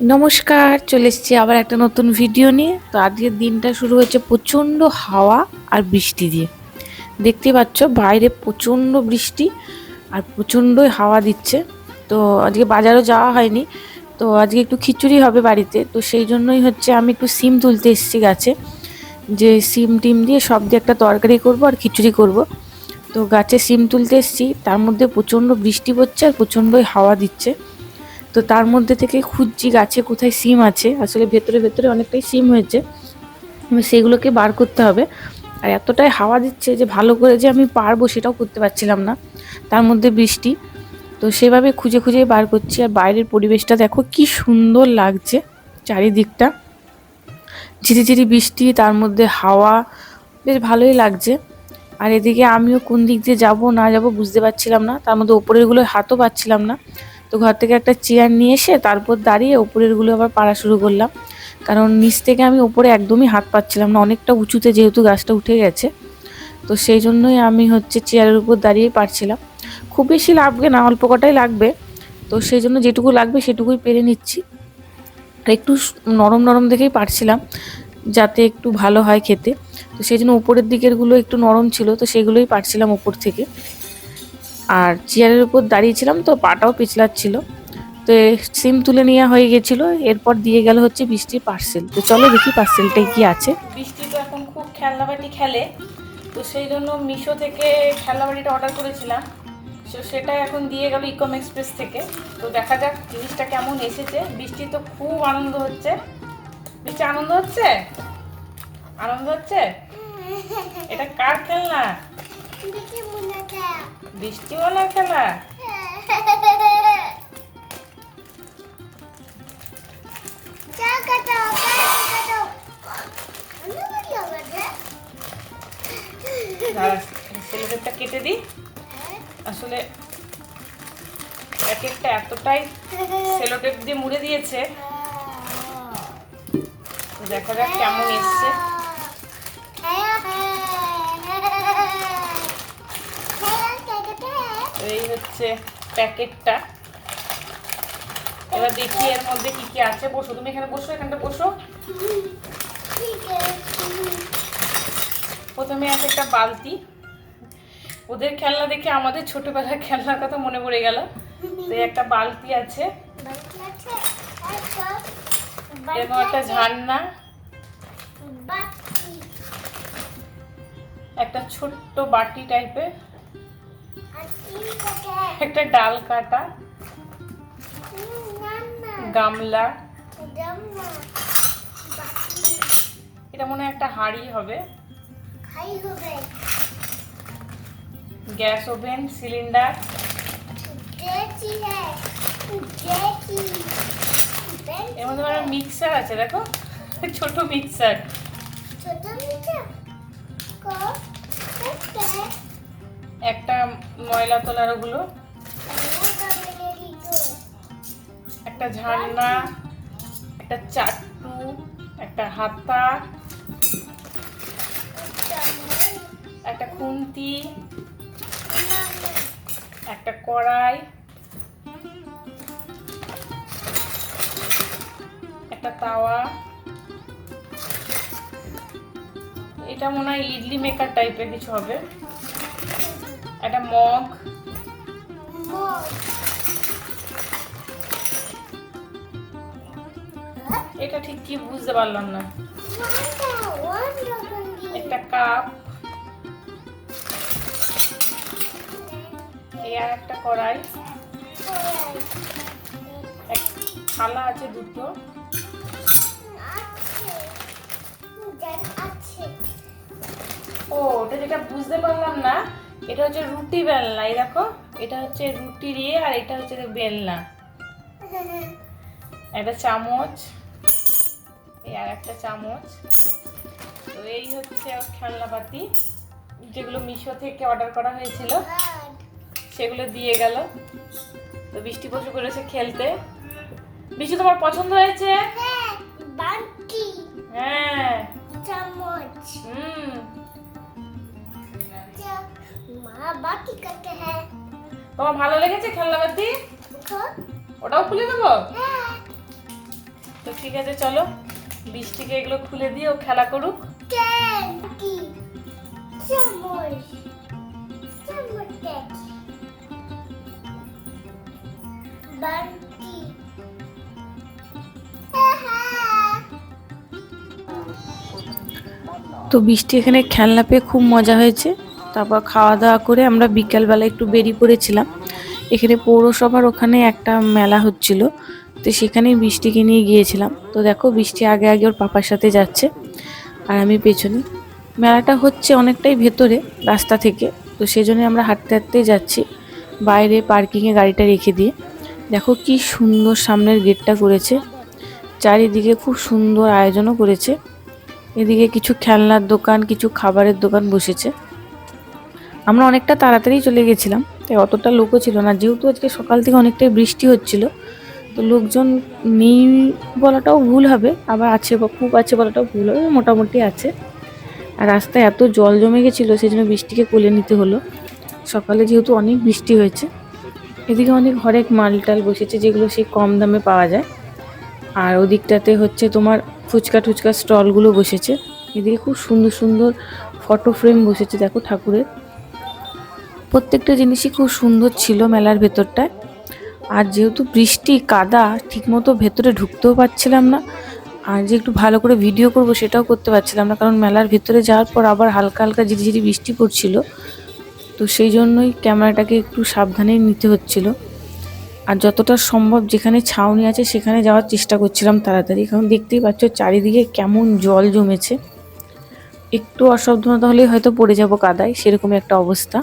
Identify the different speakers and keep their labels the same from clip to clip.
Speaker 1: নমস্কার, চলে এসেছি আবার একটা নতুন ভিডিও নিয়ে। তো আজকের দিনটা শুরু হয়েছে প্রচণ্ড হাওয়া আর বৃষ্টি দিয়ে। দেখতেই পাচ্ছ বাইরে প্রচণ্ড বৃষ্টি আর প্রচণ্ডই হাওয়া দিচ্ছে। তো আজকে বাজারও যাওয়া হয়নি। তো আজকে একটু খিচুড়ি হবে বাড়িতে, তো সেই জন্যই হচ্ছে আমি একটু সিম তুলতে এসেছি গাছে, যে সিম টিম দিয়ে সব দিয়ে একটা তরকারি করব আর খিচুড়ি করব। তো গাছে সিম তুলতে এসেছি, তার মধ্যে প্রচণ্ড বৃষ্টি পড়ছে আর প্রচণ্ডই হাওয়া দিচ্ছে। তো তার মধ্যে থেকে খুঁজছি গাছে কোথায় সিম আছে। আসলে ভেতরে ভেতরে অনেকটাই সিম হয়েছে, সেগুলোকে বার করতে হবে। আর এতটাই হাওয়া দিচ্ছে যে ভালো করে যে আমি পারবো সেটাও করতে পারছিলাম না, তার মধ্যে বৃষ্টি। তো সেভাবে খুঁজে খুঁজে বার করছি। আর বাইরের পরিবেশটা দেখো কি সুন্দর লাগছে, চারিদিকটা ঝিরিঝিরি বৃষ্টি, তার মধ্যে হাওয়া, বেশ ভালোই লাগছে। আর এদিকে আমিও কোন দিক দিয়ে যাব না যাব বুঝতে পারছিলাম না, তার মধ্যে ওপরেরগুলো হাতও পাচ্ছিলাম না। তো ঘর থেকে একটা চেয়ার নিয়ে এসে তারপর দাঁড়িয়ে ওপরেরগুলো আবার পাড়া শুরু করলাম, কারণ নিচ থেকে আমি ওপরে একদমই হাত পাচ্ছিলাম না, অনেকটা উঁচুতে যেহেতু গাছটা উঠে গেছে। তো সেই জন্যই আমি হচ্ছে চেয়ারের উপর দাঁড়িয়েই পারছিলাম। খুব বেশি লাগবে না, অল্প কটাই লাগবে। তো সেই জন্য যেটুকু লাগবে সেটুকুই পেরে নিচ্ছি। আর একটু নরম নরম দেখেই পারছিলাম, যাতে একটু ভালো হয় খেতে। তো সেই জন্য উপরের দিকেরগুলো একটু নরম ছিল, তো সেগুলোই পারছিলাম উপর থেকে। আর চেয়ারের উপর দাঁড়িয়েছিলাম তো পাটাও পিছলাচ্ছিল। তো সিম তুলে নেওয়া হয়ে গেছিলো, এরপর দিয়ে গেল হচ্ছে বৃষ্টির পার্সেল। তো চলো দেখি পার্সেলটাই কি আছে। বৃষ্টি তো এখন খুব খেলনাবাটি খেলে, তো সেই জন্য মিশো থেকে খেলনাবাটিটা অর্ডার করেছিলাম। তো সেটা এখন দিয়ে গেল ইকম এক্সপ্রেস থেকে। তো দেখা যাক জিনিসটা কেমন এসেছে। বৃষ্টি তো খুব আনন্দ হচ্ছে। বৃষ্টি আনন্দ হচ্ছে, আনন্দ হচ্ছে। এটা কার খেলনা? বৃষ্টি মনে খেলা। সেলোটেপটা কেটে দিই। আসলে প্যাকেটটা এতটাই সেলোটেপ দিয়ে মুড়ে দিয়েছে, দেখা যাক কেমন এসছে। এই হচ্ছে প্যাকেটটা। এবার দেখি এর মধ্যে কি কি আছে। বসো, তুমি এখানে বসো, এখানটা বসো। প্রথমে আছে একটা বালতি। ওদের খেলনা দেখে আমাদের ছোটবেলার খেলনার কথা মনে পড়ে গেল। তো একটা বালতি আছে, এরকম একটা ঝান্না, একটা ছোট্ট বাটি টাইপের, একটা ডাল কাটা, গামলা, এটা মনে হয় একটা হাঁড়ি হবে, গ্যাস ওভেন, সিলিন্ডার, এর মধ্যে আমার মিক্সার আছে, দেখো ছোট মিক্সার, একটা ময়লা তোলার ওগুলো, একটা ঝান্না, একটা চাটু, একটা হাতা, একটা খুন্তি, একটা কড়াই, একটা তাওয়া, এটা মনে হয় ইডলি মেকার টাইপের কিছু হবে, একটা মগ, এটা ঠিক কি বুঝতে পারলাম না, একটা কাপ, আর একটা কড়াই, থালা আছে দুটো, ও ওটা যেটা বুঝতে পারলাম না, এটা হচ্ছে রুটি বেলনা। এই দেখো, এটা হচ্ছে রুটি দিয়ে, আর এটা হচ্ছে বেলনা। একটা চামচ, এই আর একটা চামচ। তো এই হচ্ছে খেলনাপাতি, যেগুলো মিশো থেকে অর্ডার করা হয়েছিল, সেগুলো দিয়ে গেল। তো বৃষ্টি বসে পড়েছে খেলতে। বৃষ্টি তোমার পছন্দ হয়েছে? হ্যাঁ, চামচ। তোমার ভালো লেগেছে খেলনাপাতি? ওটাও খুলে দেবো? তো ঠিক আছে, চলো বৃষ্টিকে এগুলো খুলে দিয়ে ও খেলা করুক। তো বৃষ্টি এখানে খেলনা পেয়ে খুব মজা হয়েছে। তারপর খাওয়া দাওয়া করে আমরা বিকালবেলা একটু বেরিয়ে পড়েছিলাম। এখানে পৌরসভার ওখানে একটা মেলা হচ্ছিল, তো সেখানেই বৃষ্টিকে নিয়ে গিয়েছিলাম। তো দেখো বৃষ্টি আগে আগে ওর পাপার সাথে যাচ্ছে আর আমি পেছনে। মেলাটা হচ্ছে অনেকটাই ভেতরে রাস্তা থেকে, তো সেই জন্য আমরা হাঁটতে হাঁটতেই যাচ্ছি বাইরে পার্কিংয়ে গাড়িটা রেখে দিয়ে। দেখো কি সুন্দর সামনের গেটটা করেছে, চারিদিকে খুব সুন্দর আয়োজনও করেছে। এদিকে কিছু খেলনার দোকান, কিছু খাবারের দোকান বসেছে। আমরা অনেকটা তাড়াতাড়ি চলে গেছিলাম, তাই অতটা লোকও ছিল না, যেহেতু আজকে সকাল থেকে অনেকটাই বৃষ্টি হচ্ছিল। তো লোকজন নেই বলাটাও ভুল হবে, আবার আছে বা খুব আছে বলাটাও ভুল হবে, মোটামুটি আছে। আর রাস্তায় এত জল জমে গেছিলো, সেই জন্য বৃষ্টিকে কোলে নিতে হলো। সকালে যেহেতু অনেক বৃষ্টি হয়েছে। এদিকে অনেক হরেক মালটাল বসেছে, যেগুলো সেই কম দামে পাওয়া যায়। আর ওদিকটাতে হচ্ছে তোমার ফুচকা টুচকা স্টলগুলো বসেছে। এদিকে খুব সুন্দর সুন্দর ফটো ফ্রেম বসেছে, দেখো ঠাকুরের। প্রত্যেকটা জিনিসই খুব সুন্দর ছিল মেলার ভেতরটায়। আর যেহেতু বৃষ্টি কাদা, ঠিকমতো ভেতরে ঢুকতেও পারছিলাম না, আর যে একটু ভালো করে ভিডিও করব সেটাও করতে পারছিলাম না, কারণ মেলার ভেতরে যাওয়ার পর আবার হালকা হালকা ঝিরিঝিরি বৃষ্টি পড়ছিল। তো সেই জন্যই ক্যামেরাটাকে একটু সাবধানেই নিতে হচ্ছিল। আর যতটা সম্ভব যেখানে ছাউনি আছে সেখানে যাওয়ার চেষ্টা করছিলাম তাড়াতাড়ি, কারণ দেখতেই পাচ্ছ চারিদিকে কেমন জল জমেছে। একটু অসাবধানতা হলেই হয়তো পড়ে যাব কাদায়, সেরকম একটা অবস্থা।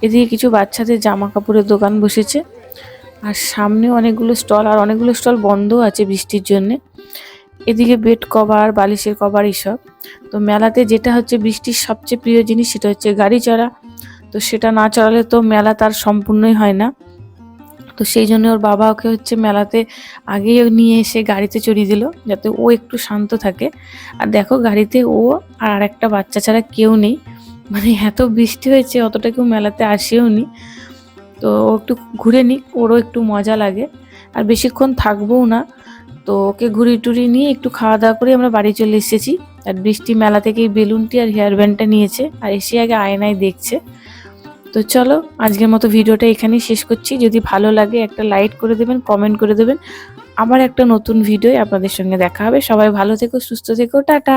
Speaker 1: এদিকে কিছু বাচ্চাদের জামা কাপড়ের দোকান বসেছে, আর সামনে অনেকগুলো স্টল, আর অনেকগুলো স্টল বন্ধও আছে বৃষ্টির জন্যে। এদিকে বেড কভার, বালিশের কভার, এইসব। তো মেলাতে যেটা হচ্ছে বৃষ্টির সবচেয়ে প্রিয় জিনিস, সেটা হচ্ছে গাড়ি চড়া। তো সেটা না চড়ালে তো মেলা তার সম্পূর্ণই হয় না। তো সেই জন্য ওর বাবা ওকে হচ্ছে মেলাতে আগেই নিয়ে এসে গাড়িতে চড়িয়ে দিল, যাতে ও একটু শান্ত থাকে। আর দেখো গাড়িতে ও আর একটা বাচ্চা ছাড়া কেউ নেই, মানে এত বৃষ্টি হয়েছে অতটা কেউ মেলাতে আসেও নি। তো ও একটু ঘুরে নিক, ওরও একটু মজা লাগে। আর বেশিক্ষণ থাকবোও না, তো ওকে ঘুরিয়ে টুরিয়ে নিয়ে একটু খাওয়া দাওয়া করে আমরা বাড়ি চলে এসেছি। আর বৃষ্টি মেলা থেকে এই বেলুনটি আর হেয়ার ব্যান্ডটা নিয়েছে, আর এসে আগে আয়নায় দেখছে। তো চলো আজকের মতো ভিডিওটা এখানেই শেষ করছি। যদি ভালো লাগে একটা লাইক করে দেবেন, কমেন্ট করে দেবেন। আবার একটা নতুন ভিডিও আপনাদের সঙ্গে দেখা হবে। সবাই ভালো থেকো, সুস্থ থেকো, টাটা।